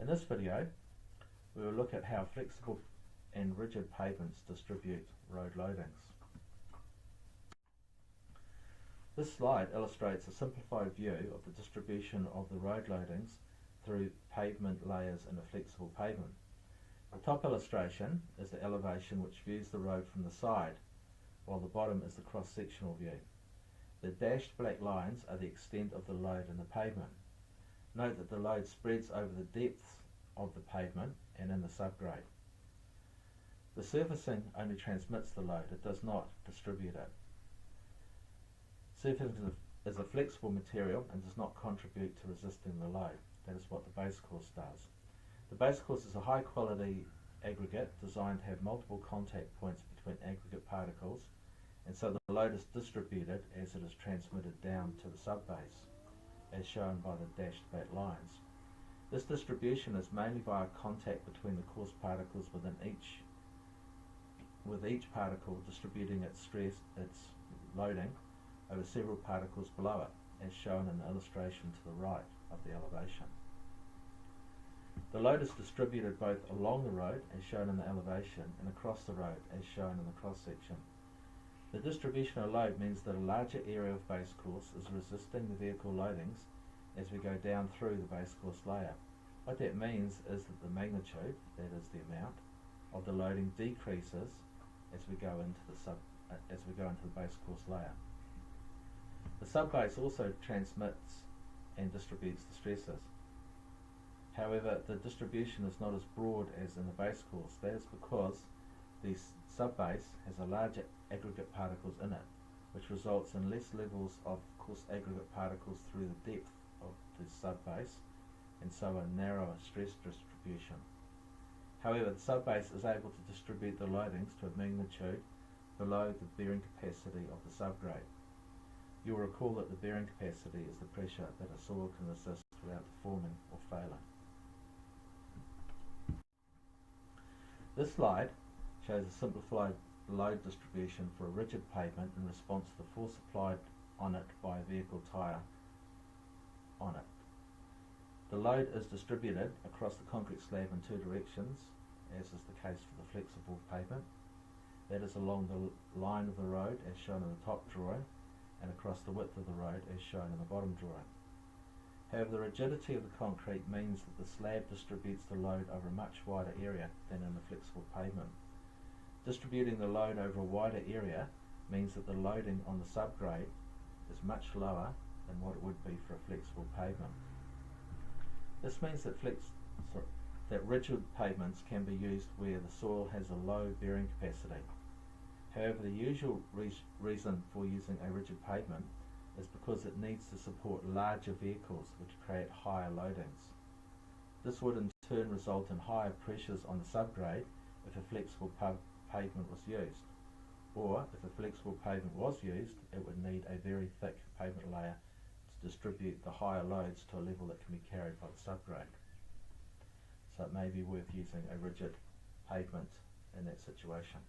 In this video, we will look at how flexible and rigid pavements distribute road loadings. This slide illustrates a simplified view of the distribution of the road loadings through pavement layers in a flexible pavement. The top illustration is the elevation which views the road from the side, while the bottom is the cross-sectional view. The dashed black lines are the extent of the load in the pavement. Note that the load spreads over the depths of the pavement and in the subgrade. The surfacing only transmits the load, it does not distribute it. Surfacing is a flexible material and does not contribute to resisting the load. That is what the base course does. The base course is a high quality aggregate designed to have multiple contact points between aggregate particles, and so the load is distributed as it is transmitted down to the subbase, as shown by the dashed black lines. This distribution is mainly via contact between the coarse particles with each particle distributing its loading over several particles below it, as shown in the illustration to the right of the elevation. The load is distributed both along the road, as shown in the elevation, and across the road, as shown in the cross-section. The distributional load means that a larger area of base course is resisting the vehicle loadings as we go down through the base course layer. What that means is that the magnitude, that is the amount, of the loading decreases as we go into the base course layer. The subbase also transmits and distributes the stresses. However, the distribution is not as broad as in the base course. That is because the subbase has a larger aggregate particles in it, which results in less levels of coarse aggregate particles through the depth of the subbase, and so a narrower stress distribution. However, the subbase is able to distribute the loadings to a magnitude below the bearing capacity of the subgrade. You will recall that the bearing capacity is the pressure that a soil can resist without deforming or failing. This slide shows a simplified load distribution for a rigid pavement in response to the force applied on it by a vehicle tyre on it. The load is distributed across the concrete slab in two directions, as is the case for the flexible pavement. That is along the line of the road, as shown in the top drawing, and across the width of the road, as shown in the bottom drawing. However, the rigidity of the concrete means that the slab distributes the load over a much wider area than in the flexible pavement. Distributing the load over a wider area means that the loading on the subgrade is much lower than what it would be for a flexible pavement. This means that rigid pavements can be used where the soil has a low bearing capacity. However, the usual reason for using a rigid pavement is because it needs to support larger vehicles which create higher loadings. This would in turn result in higher pressures on the subgrade if a flexible pavement was used, or if a flexible pavement was used, it would need a very thick pavement layer to distribute the higher loads to a level that can be carried by the subgrade. So it may be worth using a rigid pavement in that situation.